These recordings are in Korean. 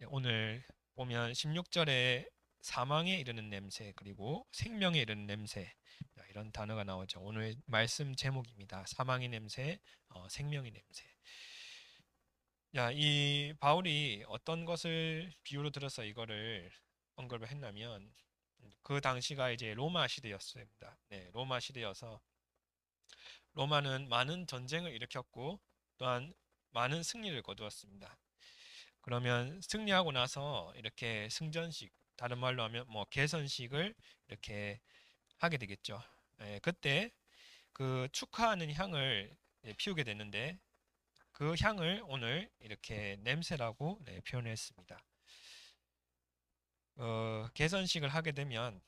오늘 보면 16절에 사망에 이르는 냄새 그리고 생명에 이르는 냄새 이런 단어가 나오죠. 오늘 말씀 제목입니다. 사망의 냄새, 생명의 냄새. 이 바울이 어떤 것을 비유로 들어서 이거를 언급을 했냐면 그 당시가 이제 로마 시대였습니다. 네, 로마 시대여서 로마는 많은 전쟁을 일으켰고 또한 많은 승리를 거두었습니다. 그러면 승리하고 나서 이렇게 승전식, 다른 말로 하면 뭐 개선식을 이렇게 하게 되겠죠. 그때 그 축하하는 향을 피우게 되는데 그 향을 오늘 이렇게 냄새라고 표현했습니다. 개선식을 하게 되면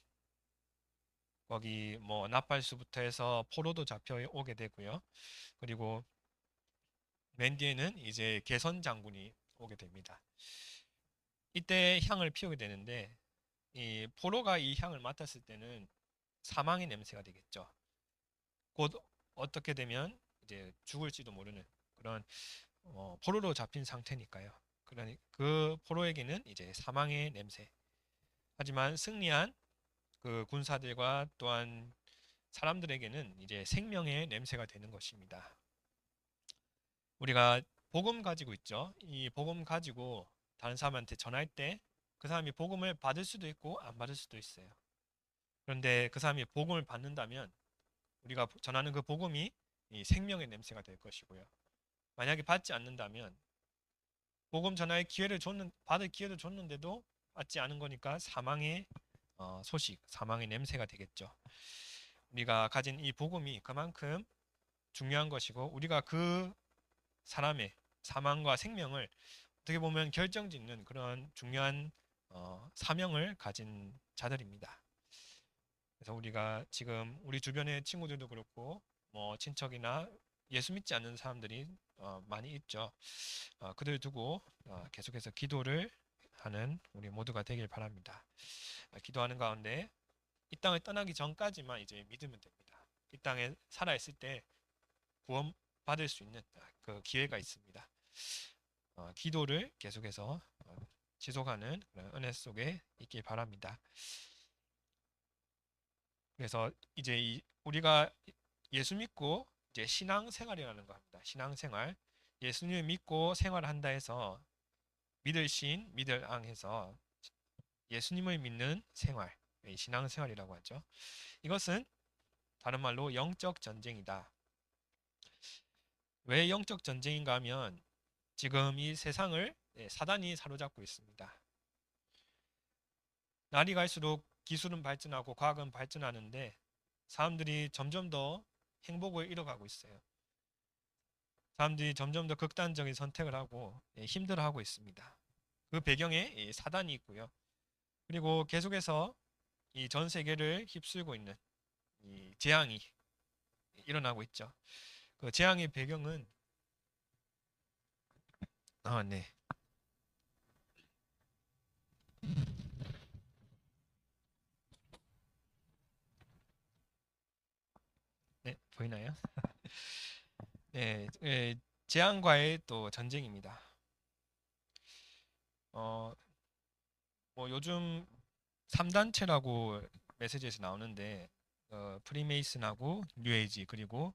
거기 뭐 나팔수부터 해서 포로도 잡혀오게 되고요. 그리고 맨 뒤에는 이제 개선 장군이 오게 됩니다. 이때 향을 피우게 되는데 이 포로가 이 향을 맡았을 때는 사망의 냄새가 되겠죠. 곧 어떻게 되면 이제 죽을지도 모르는 그런 포로로 잡힌 상태니까요. 그러니 그 포로에게는 이제 사망의 냄새. 하지만 승리한 그 군사들과 또한 사람들에게는 이제 생명의 냄새가 되는 것입니다. 우리가 복음 가지고 있죠. 이 복음 가지고 다른 사람한테 전할 때 그 사람이 복음을 받을 수도 있고 안 받을 수도 있어요. 그런데 그 사람이 복음을 받는다면 우리가 전하는 그 복음이 이 생명의 냄새가 될 것이고요. 만약에 받지 않는다면 복음 전할 기회를 받을 기회를 줬는데도 받지 않은 거니까 사망의 소식, 사망의 냄새가 되겠죠. 우리가 가진 이 복음이 그만큼 중요한 것이고 우리가 그 사람의 사망과 생명을 어떻게 보면 결정짓는 그런 중요한 사명을 가진 자들입니다. 그래서 우리가 지금 우리 주변의 친구들도 그렇고 뭐 친척이나 예수 믿지 않는 사람들이 많이 있죠. 그들 두고 계속해서 기도를 하는 우리 모두가 되길 바랍니다. 기도하는 가운데 이 땅을 떠나기 전까지만 이제 믿으면 됩니다. 이 땅에 살아 있을 때 구원 받을 수 있는 그 기회가 있습니다. 기도를 계속해서 지속하는 그런 은혜 속에 있길 바랍니다. 그래서 이제 우리가 예수 믿고 이제 신앙생활이라는 거 합니다. 신앙생활. 예수님을 믿고 생활한다 해서 믿을 신, 믿을 앙 해서 예수님을 믿는 생활, 신앙생활이라고 하죠. 이것은 다른 말로 영적 전쟁이다. 왜 영적 전쟁인가 하면 지금 이 세상을 사단이 사로잡고 있습니다. 날이 갈수록 기술은 발전하고 과학은 발전하는데 사람들이 점점 더 행복을 잃어가고 있어요. 사람들이 점점 더 극단적인 선택을 하고 힘들어하고 있습니다. 그 배경에 사단이 있고요. 그리고 계속해서 이 전 세계를 휩쓸고 있는 이 재앙이 일어나고 있죠. 그 재앙의 배경은 네. 네, 보이나요? 네, 재앙과의 또 전쟁입니다. 어, 뭐 요즘 3단체라고 메시지에서 나오는데 프리메이슨하고 뉴에이지 그리고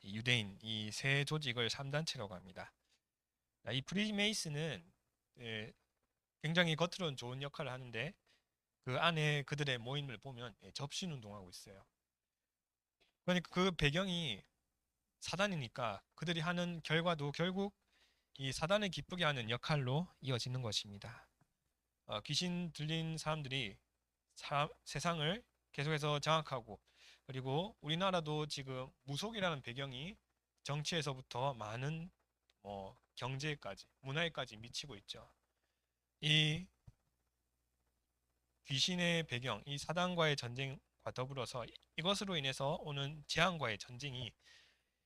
유대인 이 세 조직을 3단체라고 합니다. 이 프리메이슨은 굉장히 겉으로는 좋은 역할을 하는데 그 안에 그들의 모임을 보면 접신 운동하고 있어요. 그러니까 그 배경이 사단이니까 그들이 하는 결과도 결국 이 사단을 기쁘게 하는 역할로 이어지는 것입니다. 귀신 들린 사람들이 세상을 계속해서 장악하고 그리고 우리나라도 지금 무속이라는 배경이 정치에서부터 많은 경제까지 문화에까지 미치고 있죠. 이 귀신의 배경, 이 사단과의 전쟁과 더불어서 이것으로 인해서 오는 재앙과의 전쟁이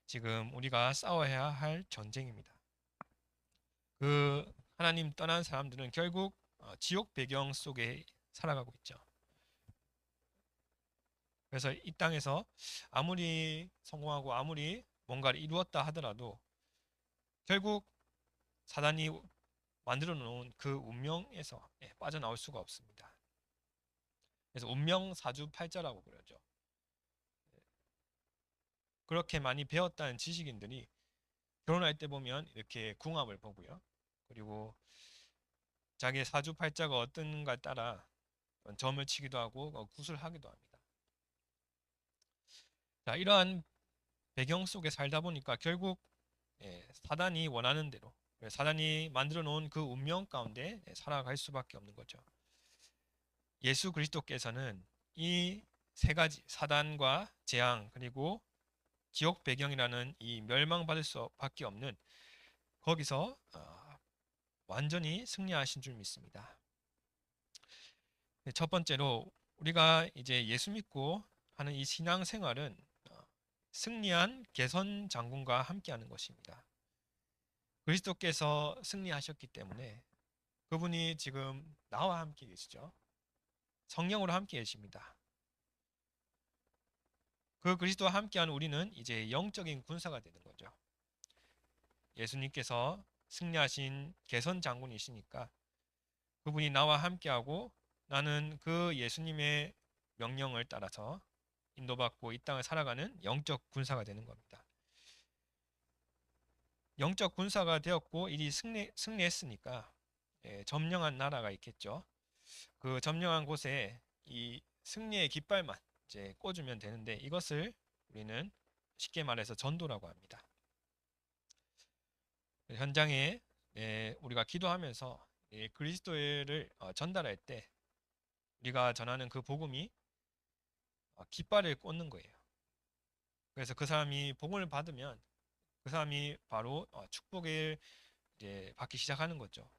지금 우리가 싸워야 할 전쟁입니다. 그 하나님 떠난 사람들은 결국 지옥 배경 속에 살아가고 있죠. 그래서 이 땅에서 아무리 성공하고 아무리 뭔가를 이루었다 하더라도 결국 사단이 만들어 놓은 그 운명에서 빠져나올 수가 없습니다. 그래서 운명 사주팔자라고 그러죠. 그렇게 많이 배웠다는 지식인들이 결혼할 때 보면 이렇게 궁합을 보고요. 그리고 자기의 사주팔자가 어떤가에 따라 점을 치기도 하고 굿을 하기도 합니다. 자, 이러한 배경 속에 살다 보니까 결국 사단이 원하는 대로 사단이 만들어 놓은 그 운명 가운데 살아갈 수밖에 없는 거죠. 예수 그리스도께서는 이 세 가지 사단과 재앙 그리고 지옥 배경이라는 이 멸망받을 수밖에 없는 거기서 완전히 승리하신 줄 믿습니다. 첫 번째로 우리가 이제 예수 믿고 하는 이 신앙 생활은 승리한 개선 장군과 함께하는 것입니다. 그리스도께서 승리하셨기 때문에 그분이 지금 나와 함께 계시죠. 성령으로 함께 계십니다. 그 그리스도와 함께하는 우리는 이제 영적인 군사가 되는 거죠. 예수님께서 승리하신 개선 장군이시니까 그분이 나와 함께하고 나는 그 예수님의 명령을 따라서 인도받고 이 땅을 살아가는 영적 군사가 되는 겁니다. 영적 군사가 되었고 이리 승리했으니까 점령한 나라가 있겠죠. 그 점령한 곳에 이 승리의 깃발만 이제 꽂으면 되는데 이것을 우리는 쉽게 말해서 전도라고 합니다. 현장에 우리가 기도하면서 그리스도를 전달할 때 우리가 전하는 그 복음이 깃발을 꽂는 거예요. 그래서 그 사람이 복음을 받으면 그 사람이 바로 축복을 이제 받기 시작하는 거죠.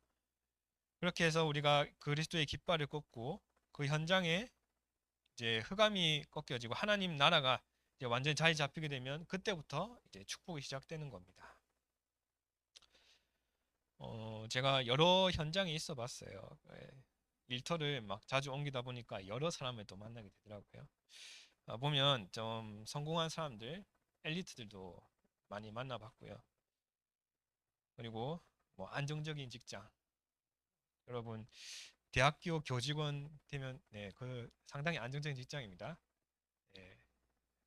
그렇게 해서 우리가 그리스도의 깃발을 꽂고 그 현장에 이제 흑암이 꺾여지고 하나님 나라가 이제 완전히 자리 잡히게 되면 그때부터 이제 축복이 시작되는 겁니다. 제가 여러 현장에 있어 봤어요. 일터를 막 자주 옮기다 보니까 여러 사람을 또 만나게 되더라고요. 보면 좀 성공한 사람들, 엘리트들도 많이 만나봤고요. 그리고 뭐 안정적인 직장, 여러분 대학교 교직원 되면 그 상당히 안정적인 직장입니다. 예,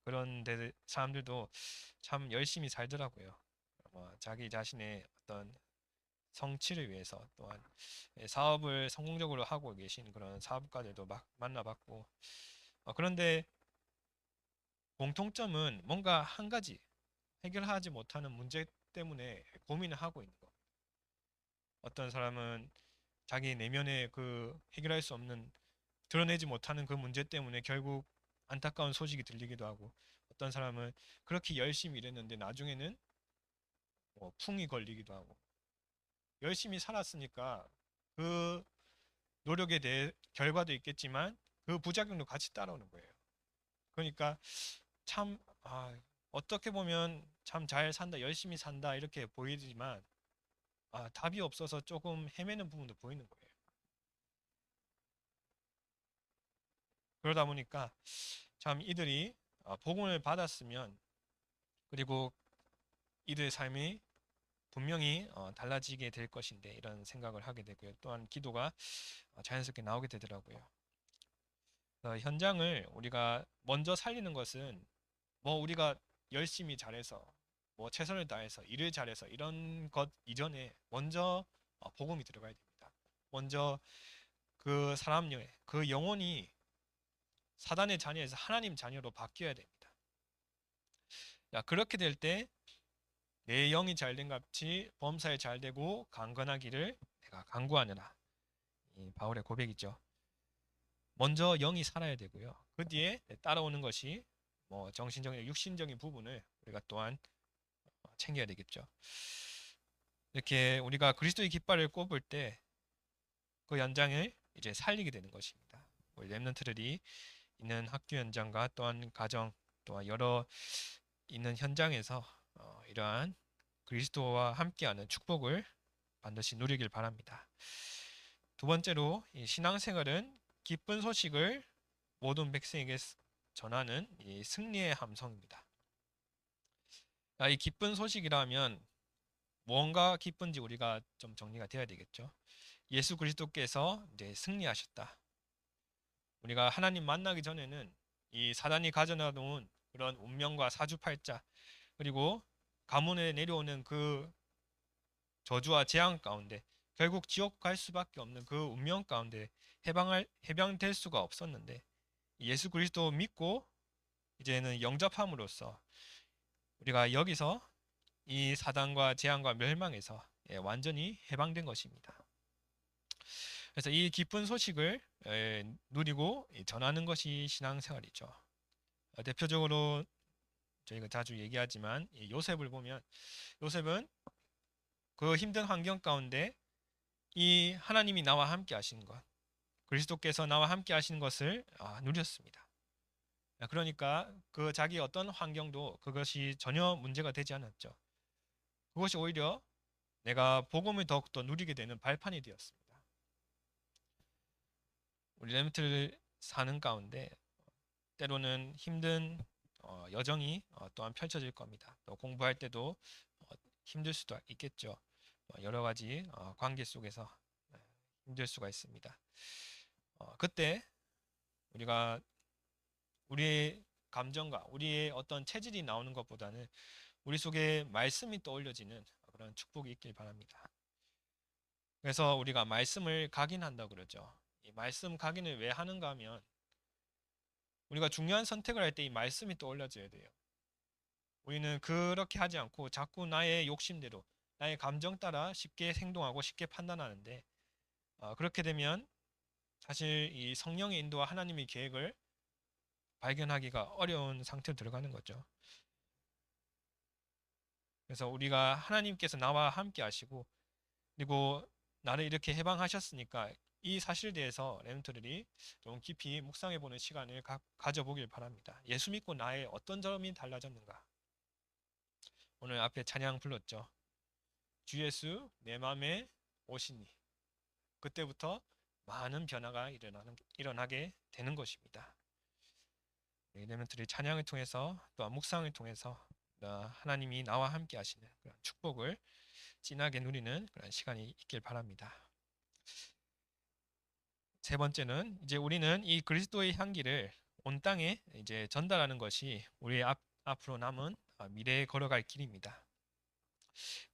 그런 데 사람들도 참 열심히 살더라고요. 자기 자신의 어떤 성취를 위해서 또한 사업을 성공적으로 하고 계신 그런 사업가들도 막 만나봤고 그런데 공통점은 뭔가 한 가지 해결하지 못하는 문제 때문에 고민을 하고 있는 거. 어떤 사람은 자기 내면의 그 해결할 수 없는 드러내지 못하는 그 문제 때문에 결국 안타까운 소식이 들리기도 하고 어떤 사람은 그렇게 열심히 일했는데 나중에는 뭐 풍이 걸리기도 하고 열심히 살았으니까 그 노력에 대해 결과도 있겠지만 그 부작용도 같이 따라오는 거예요. 그러니까 참 어떻게 보면 참 잘 산다, 열심히 산다 이렇게 보이지만 답이 없어서 조금 헤매는 부분도 보이는 거예요. 그러다 보니까 참 이들이 복음을 받았으면 그리고 이들의 삶이 분명히 달라지게 될 것인데 이런 생각을 하게 되고요. 또한 기도가 자연스럽게 나오게 되더라고요. 현장을 우리가 먼저 살리는 것은 뭐 우리가 열심히 잘해서 뭐 최선을 다해서 일을 잘해서 이런 것 이전에 먼저 복음이 들어가야 됩니다. 먼저 그 사람의 그 영혼이 사단의 자녀에서 하나님 자녀로 바뀌어야 됩니다. 자, 그렇게 될 때 내 영이 잘된 같이 범사에 잘되고 강건하기를 내가 간구하느라 이 바울의 고백이죠. 먼저 영이 살아야 되고요. 그 뒤에 따라오는 것이 뭐 정신적인 육신적인 부분을 우리가 또한 챙겨야 되겠죠. 이렇게 우리가 그리스도의 깃발을 꼽을 때 그 현장을 이제 살리게 되는 것입니다. 우리 렘넌트들이 있는 학교 현장과 또한 가정 또한 여러 있는 현장에서 이러한 그리스도와 함께하는 축복을 반드시 누리길 바랍니다. 두 번째로 이 신앙생활은 기쁜 소식을 모든 백성에게 전하는 이 승리의 함성입니다. 이 기쁜 소식이라면 무언가 기쁜지 우리가 좀 정리가 되어야 되겠죠. 예수 그리스도께서 이제 승리하셨다. 우리가 하나님 만나기 전에는 이 사단이 가져다 놓은 그런 운명과 사주팔자, 그리고 가문에 내려오는 그 저주와 재앙 가운데 결국 지옥 갈 수밖에 없는 그 운명 가운데 해방될 수가 없었는데, 예수 그리스도 믿고 이제는 영접함으로써 우리가 여기서 이 사단과 재앙과 멸망에서 완전히 해방된 것입니다. 그래서 이 기쁜 소식을 누리고 전하는 것이 신앙생활이죠. 대표적으로 저희가 자주 얘기하지만 요셉을 보면, 요셉은 그 힘든 환경 가운데 이 하나님이 나와 함께 하시는 것, 그리스도께서 나와 함께 하시는 것을 누렸습니다. 그러니까 그 자기 어떤 환경도 그것이 전혀 문제가 되지 않았죠. 그것이 오히려 내가 복음을 더욱더 누리게 되는 발판이 되었습니다. 우리 렘트를 사는 가운데 때로는 힘든 여정이 또한 펼쳐질 겁니다. 또 공부할 때도 힘들 수도 있겠죠. 여러 가지 관계 속에서 힘들 수가 있습니다. 그때 우리가 우리의 감정과 우리의 어떤 체질이 나오는 것보다는 우리 속에 말씀이 떠올려지는 그런 축복이 있길 바랍니다. 그래서 우리가 말씀을 각인한다고 그러죠. 이 말씀 각인을 왜 하는가 하면 우리가 중요한 선택을 할 때 이 말씀이 떠올려져야 돼요. 우리는 그렇게 하지 않고 자꾸 나의 욕심대로, 나의 감정 따라 쉽게 행동하고 쉽게 판단하는데, 그렇게 되면 사실 이 성령의 인도와 하나님의 계획을 발견하기가 어려운 상태로 들어가는 거죠. 그래서 우리가 하나님께서 나와 함께 하시고, 그리고 나를 이렇게 해방하셨으니까 이 사실에 대해서 렘넌트들이 좀 깊이 묵상해 보는 시간을 가져보길 바랍니다. 예수 믿고 나의 어떤 점이 달라졌는가? 오늘 앞에 찬양 불렀죠. 주 예수 내 맘에 오시니. 그때부터 많은 변화가 일어나게 되는 것입니다. 렘넌트들이 찬양을 통해서 또 묵상을 통해서 하나님이 나와 함께 하시는 그런 축복을 진하게 누리는 그런 시간이 있길 바랍니다. 세 번째는 이제 우리는 이 그리스도의 향기를 온 땅에 이제 전달하는 것이 우리 앞으로 남은 미래에 걸어갈 길입니다.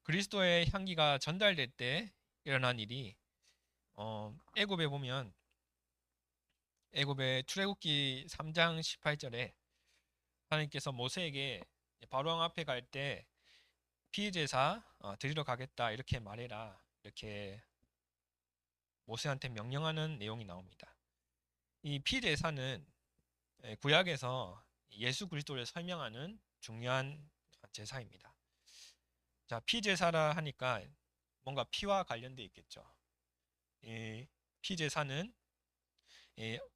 그리스도의 향기가 전달될 때 일어난 일이 애굽에 보면 애굽의 출애굽기 3장 18절에 하나님께서 모세에게 바로왕 앞에 갈 때 피제사 드리러 가겠다 이렇게 말해라, 이렇게 모세한테 명령하는 내용이 나옵니다. 이 피제사는 구약에서 예수 그리스도를 설명하는 중요한 제사입니다. 자, 피제사라 하니까 뭔가 피와 관련돼 있겠죠. 이 피제사는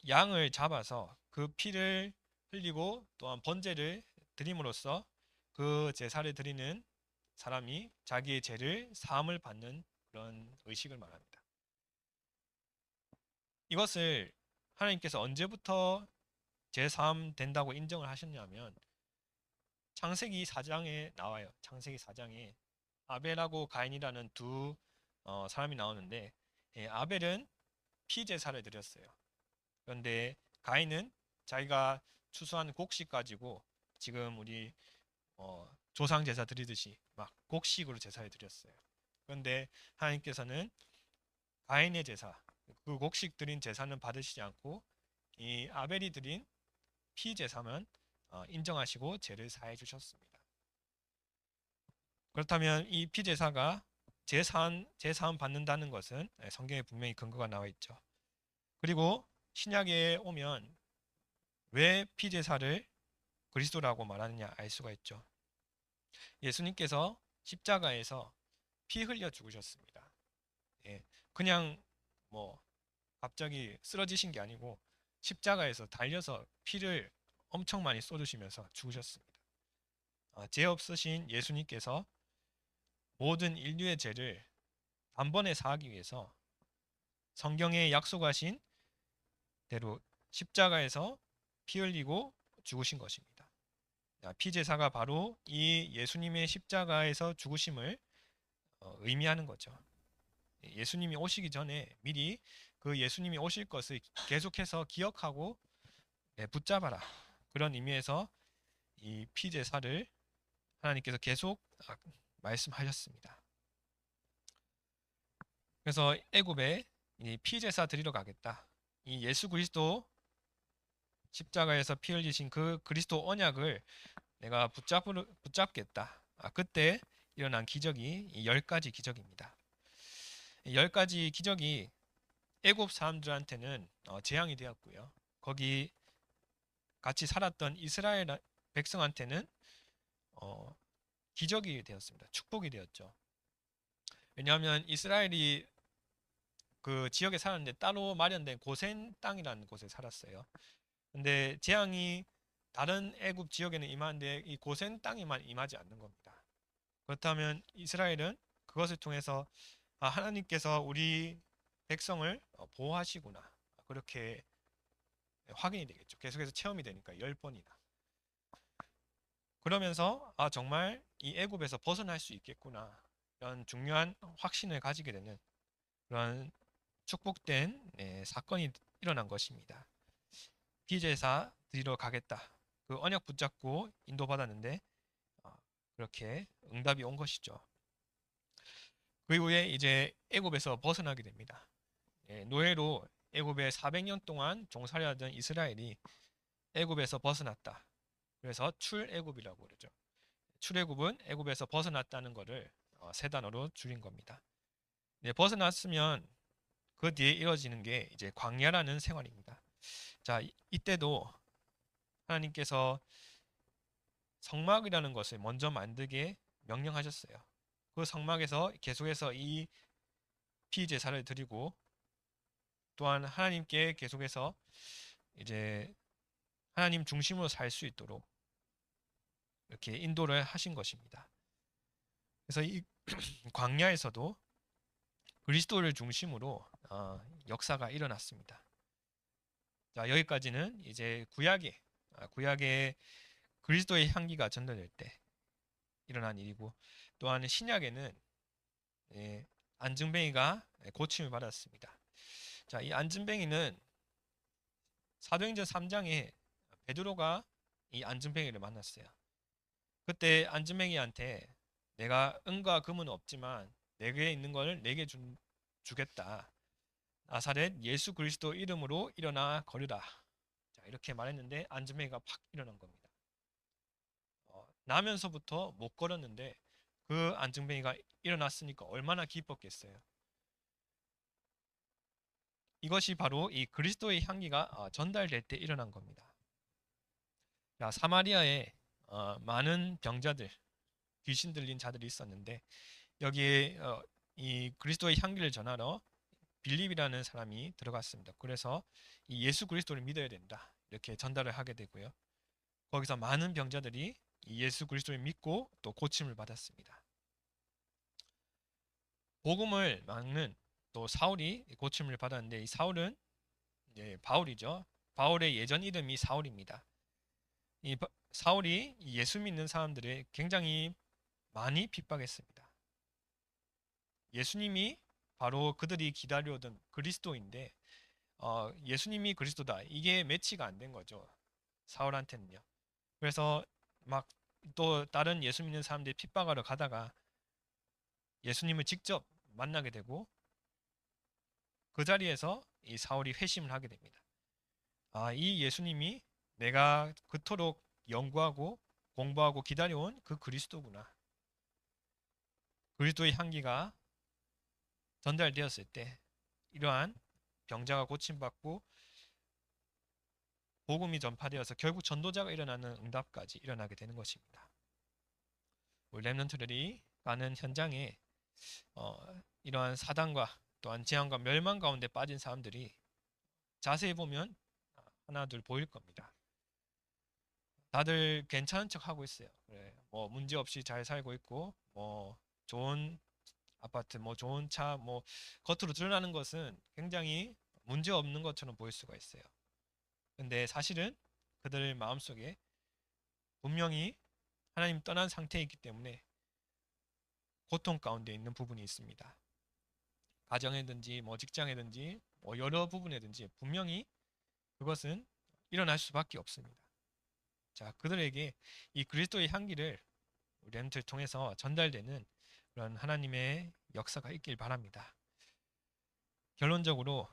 양을 잡아서 그 피를 흘리고 또한 번제를 드림으로써 그 제사를 드리는 사람이 자기의 죄를 사함을 받는 그런 의식을 말합니다. 이것을 하나님께서 언제부터 제사함 된다고 인정을 하셨냐면 창세기 4장에 나와요. 창세기 4장에 아벨하고 가인이라는 두 사람이 나오는데, 아벨은 피제사를 드렸어요. 그런데 가인은 자기가 추수한 곡식 가지고 지금 우리 조상 제사 드리듯이 막 곡식으로 제사를 드렸어요. 그런데 하나님께서는 가인의 제사, 그 곡식 드린 제사는 받으시지 않고 이 아벨이 드린 피제사만 인정하시고 죄를 사해 주셨습니다. 그렇다면 이 피제사가 제사함 받는다는 것은 성경에 분명히 근거가 나와 있죠. 그리고 신약에 오면 왜 피제사를 그리스도라고 말하느냐 알 수가 있죠. 예수님께서 십자가에서 피 흘려 죽으셨습니다. 그냥 뭐 갑자기 쓰러지신 게 아니고 십자가에서 달려서 피를 엄청 많이 쏟으시면서 죽으셨습니다. 죄 없으신 예수님께서 모든 인류의 죄를 단번에 사하기 위해서 성경에 약속하신 대로 십자가에서 피 흘리고 죽으신 것입니다. 피제사가 바로 이 예수님의 십자가에서 죽으심을 의미하는 거죠. 예수님이 오시기 전에 미리 그 예수님이 오실 것을 계속해서 기억하고 붙잡아라. 그런 의미에서 이 피제사를 하나님께서 계속 말씀하셨습니다. 그래서 애굽에 이 피제사 드리러 가겠다. 이 예수 그리스도 십자가에서 피 흘리신 그 그리스도 언약을 내가 붙잡겠다. 그때 일어난 기적이 이 10가지 기적입니다. 이 10가지 기적이 애굽 사람들한테는 재앙이 되었고요. 거기 같이 살았던 이스라엘 백성한테는 어, 기적이 되었습니다. 축복이 되었죠. 왜냐하면 이스라엘이 그 지역에 살았는데 따로 마련된 고센 땅이라는 곳에 살았어요. 근데 재앙이 다른 애굽 지역에는 임하는데 이 고센 땅에만 임하지 않는 겁니다. 그렇다면 이스라엘은 그것을 통해서 하나님께서 우리 백성을 보호하시구나. 그렇게 확인이 되겠죠. 계속해서 체험이 되니까 10번이나. 그러면서 정말 이 애굽에서 벗어날 수 있겠구나. 이런 중요한 확신을 가지게 되는 그런 축복된 사건이 일어난 것입니다. 피제사 드리러 가겠다. 그 언약 붙잡고 인도받았는데 그렇게 응답이 온 것이죠. 그 이후에 이제 애굽에서 벗어나게 됩니다. 노예로 애굽에 400년 동안 종살이하던 이스라엘이 애굽에서 벗어났다. 그래서 출애굽이라고 그러죠. 출애굽은 애굽에서 벗어났다는 것을 세 단어로 줄인 겁니다. 벗어났으면 그 뒤에 이어지는 게 이제 광야라는 생활입니다. 자, 이때도 하나님께서 성막이라는 것을 먼저 만들게 명령하셨어요. 그 성막에서 계속해서 이 피제사를 드리고 또한 하나님께 계속해서 이제 하나님 중심으로 살 수 있도록 이렇게 인도를 하신 것입니다. 그래서 이 광야에서도 그리스도를 중심으로 역사가 일어났습니다. 자, 여기까지는 이제 구약의 그리스도의 향기가 전달될 때 일어난 일이고 또한 신약에는 안증뱅이가 고침을 받았습니다. 자, 이 안증뱅이는 사도행전 3장에 베드로가 이 안증뱅이를 만났어요. 그때 안증뱅이한테 내가 은과 금은 없지만 내게 있는 걸 내게 주겠다. 나사렛 예수 그리스도 이름으로 일어나 걸으라. 자, 이렇게 말했는데 안증뱅이가 팍 일어난 겁니다. 나면서부터 못 걸었는데 그 안증뱅이가 일어났으니까 얼마나 기뻤겠어요. 이것이 바로 이 그리스도의 향기가 전달될 때 일어난 겁니다. 자, 사마리아에 많은 병자들, 귀신 들린 자들이 있었는데 여기에 이 그리스도의 향기를 전하러 빌립이라는 사람이 들어갔습니다. 그래서 이 예수 그리스도를 믿어야 된다. 이렇게 전달을 하게 되고요. 거기서 많은 병자들이 이 예수 그리스도를 믿고 또 고침을 받았습니다. 복음을 막는 또 사울이 고침을 받았는데 이 사울은 바울이죠. 바울의 예전 이름이 사울입니다. 이 사울이 예수 믿는 사람들을 굉장히 많이 핍박했습니다. 예수님이 바로 그들이 기다려오던 그리스도인데 예수님이 그리스도다. 이게 매치가 안 된 거죠. 사울한테는요. 그래서 막 또 다른 예수 믿는 사람들이 핍박하러 가다가 예수님을 직접 만나게 되고 그 자리에서 이 사울이 회심을 하게 됩니다. 이 예수님이 내가 그토록 연구하고 공부하고 기다려온 그 그리스도구나. 그리스도의 향기가 전달되었을 때 이러한 병자가 고침받고 복음이 전파되어서 결국 전도자가 일어나는 응답까지 일어나게 되는 것입니다. 우리 렘넌트들이 가는 현장에 이러한 사단과 또한 재앙과 멸망 가운데 빠진 사람들이 자세히 보면 하나 둘 보일 겁니다. 다들 괜찮은 척 하고 있어요. 그래, 뭐 문제 없이 잘 살고 있고 뭐 좋은 아파트, 뭐 좋은 차, 뭐 겉으로 드러나는 것은 굉장히 문제 없는 것처럼 보일 수가 있어요. 근데 사실은 그들 마음속에 분명히 하나님 떠난 상태에 있기 때문에 고통 가운데 있는 부분이 있습니다. 가정이든지 뭐 직장이든지 뭐 여러 부분이든지 분명히 그것은 일어날 수밖에 없습니다. 자, 그들에게 이 그리스도의 향기를 렌트를 통해서 전달되는 그런 하나님의 역사가 있길 바랍니다. 결론적으로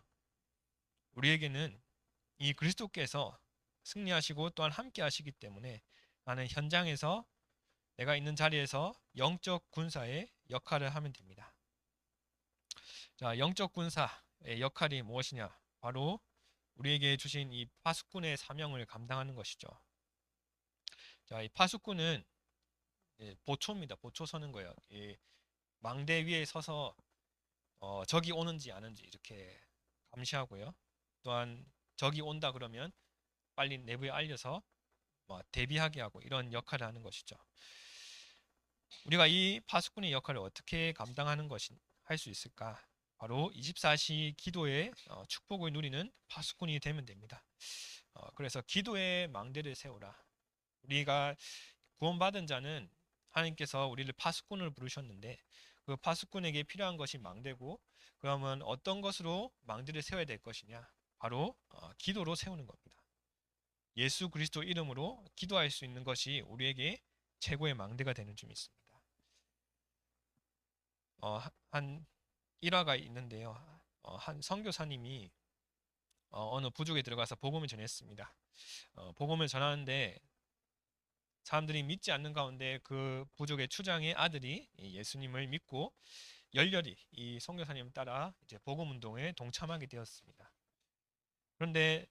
우리에게는 이 그리스도께서 승리하시고 또한 함께 하시기 때문에 나는 현장에서 내가 있는 자리에서 영적 군사의 역할을 하면 됩니다. 자, 영적 군사의 역할이 무엇이냐? 바로 우리에게 주신 이 파수꾼의 사명을 감당하는 것이죠. 자, 이 파수꾼은 보초입니다. 보초 서는 거예요. 이 망대 위에 서서 적이 오는지 아는지 이렇게 감시하고요. 또한 적이 온다 그러면 빨리 내부에 알려서 뭐 대비하게 하고 이런 역할을 하는 것이죠. 우리가 이 파수꾼의 역할을 어떻게 감당하는 것이 할 수 있을까? 바로 24시 기도의 축복을 누리는 파수꾼이 되면 됩니다. 그래서 기도의 망대를 세우라. 우리가 구원받은 자는 하나님께서 우리를 파수꾼을 부르셨는데 그 파수꾼에게 필요한 것이 망대고, 그러면 어떤 것으로 망대를 세워야 될 것이냐? 바로 기도로 세우는 겁니다. 예수 그리스도 이름으로 기도할 수 있는 것이 우리에게 최고의 망대가 되는 줄 믿습니다. 한 일화가 있는데요. 한 선교사님이 어느 부족에 들어가서 복음을 전했습니다. 복음을 전하는데 사람들이 믿지 않는 가운데 그 부족의 추장의 아들이 예수님을 믿고 열렬히 이 선교사님 따라 이제 복음 운동에 동참하게 되었습니다. 그런데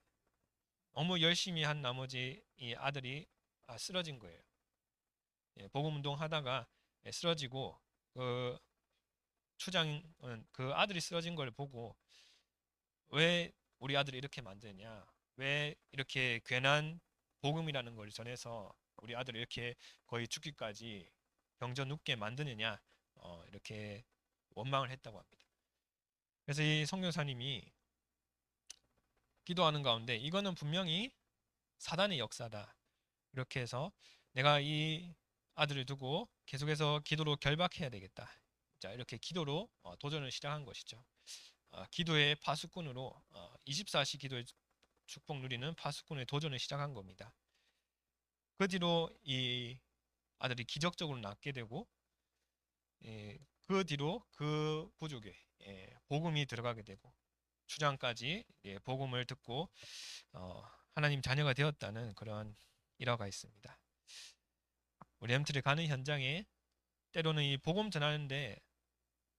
너무 열심히 한 나머지 이 아들이 쓰러진 거예요. 복음 운동 하다가 쓰러지고, 그 추장은 그 아들이 쓰러진 걸 보고 왜 우리 아들이 이렇게 만드냐? 왜 이렇게 괜한 복음이라는 걸 전해서 우리 아들을 이렇게 거의 죽기까지 병져 눕게 만드느냐? 이렇게 원망을 했다고 합니다. 그래서 이 선교사님이 기도하는 가운데 이거는 분명히 사단의 역사다. 이렇게 해서 내가 이 아들을 두고 계속해서 기도로 결박해야 되겠다. 자, 이렇게 기도로 도전을 시작한 것이죠. 기도의 파수꾼으로 24시 기도의 축복 누리는 파수꾼의 도전을 시작한 겁니다. 그 뒤로 이 아들이 기적적으로 낫게 되고, 그 뒤로 그 부족에 복음이 들어가게 되고 추장까지 복음을 듣고 하나님 자녀가 되었다는 그런 일화가 있습니다. 우리 엠트를 가는 현장에 때로는 이 복음 전하는데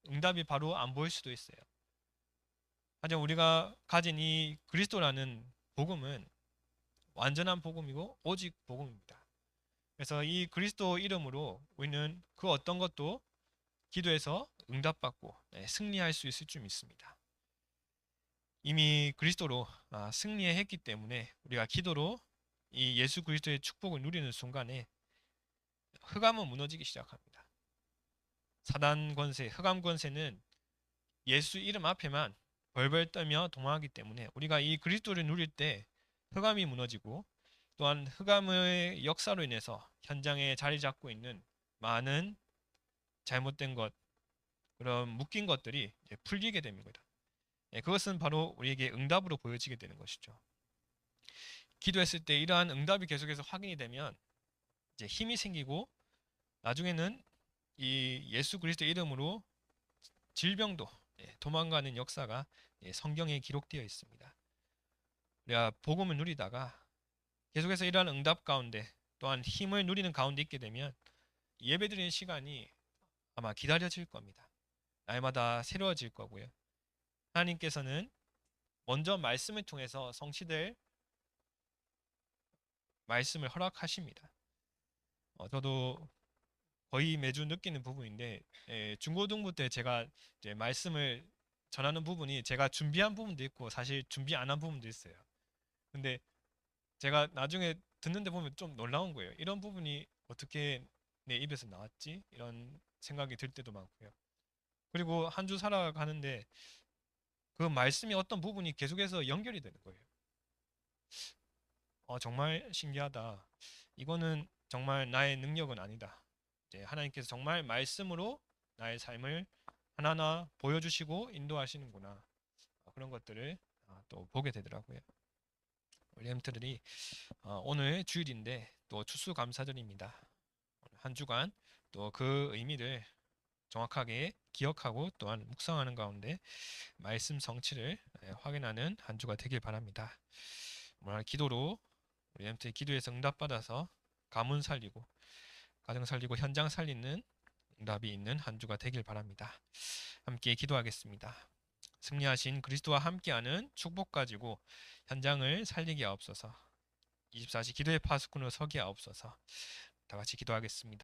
응답이 바로 안 보일 수도 있어요. 하지만 우리가 가진 이 그리스도라는 복음은 완전한 복음이고 오직 복음입니다. 그래서 이 그리스도 이름으로 우리는 그 어떤 것도 기도해서 응답받고 승리할 수 있을 줄 믿습니다. 이미 그리스도로 승리했기 때문에 우리가 기도로 이 예수 그리스도의 축복을 누리는 순간에 흑암은 무너지기 시작합니다. 사단 권세, 흑암 권세는 예수 이름 앞에만 벌벌 떨며 도망하기 때문에 우리가 이 그리스도를 누릴 때 흑암이 무너지고, 또한 흑암의 역사로 인해서 현장에 자리 잡고 있는 많은 잘못된 것, 그런 묶인 것들이 풀리게 됩니다. 그것은 바로 우리에게 응답으로 보여지게 되는 것이죠. 기도했을 때 이러한 응답이 계속해서 확인이 되면 이제 힘이 생기고, 나중에는 이 예수 그리스도 이름으로 질병도 도망가는 역사가 성경에 기록되어 있습니다. 우리가 복음을 누리다가 계속해서 이러한 응답 가운데 또한 힘을 누리는 가운데 있게 되면 예배드리는 시간이 아마 기다려질 겁니다. 날마다 새로워질 거고요. 하나님께서는 먼저 말씀을 통해서 성취될 말씀을 허락하십니다. 저도 거의 매주 느끼는 부분인데, 중고등부 때 제가 이제 말씀을 전하는 부분이 제가 준비한 부분도 있고 사실 준비 안 한 부분도 있어요. 근데 제가 나중에 듣는데 보면 좀 놀라운 거예요. 이런 부분이 어떻게 내 입에서 나왔지? 이런 생각이 들 때도 많고요. 그리고 한 주 살아가는데 그 말씀이 어떤 부분이 계속해서 연결이 되는 거예요. 정말 신기하다. 이거는 정말 나의 능력은 아니다. 이제 하나님께서 정말 말씀으로 나의 삶을 하나하나 보여주시고 인도하시는구나. 그런 것들을 또 보게 되더라고요. 우리 햄트들이 오늘 주일인데 또 추수감사절입니다. 한 주간 또 그 의미를 정확하게 기억하고 또한 묵상하는 가운데 말씀 성취를 확인하는 한 주가 되길 바랍니다. 오늘 기도로 우리 엠트의 기도에서 응답받아서 가문 살리고 가정 살리고 현장 살리는 응답이 있는 한 주가 되길 바랍니다. 함께 기도하겠습니다. 승리하신 그리스도와 함께하는 축복 가지고 현장을 살리게 하옵소서. 24시 기도의 파수꾼으로 서게 하옵소서. 다 같이 기도하겠습니다.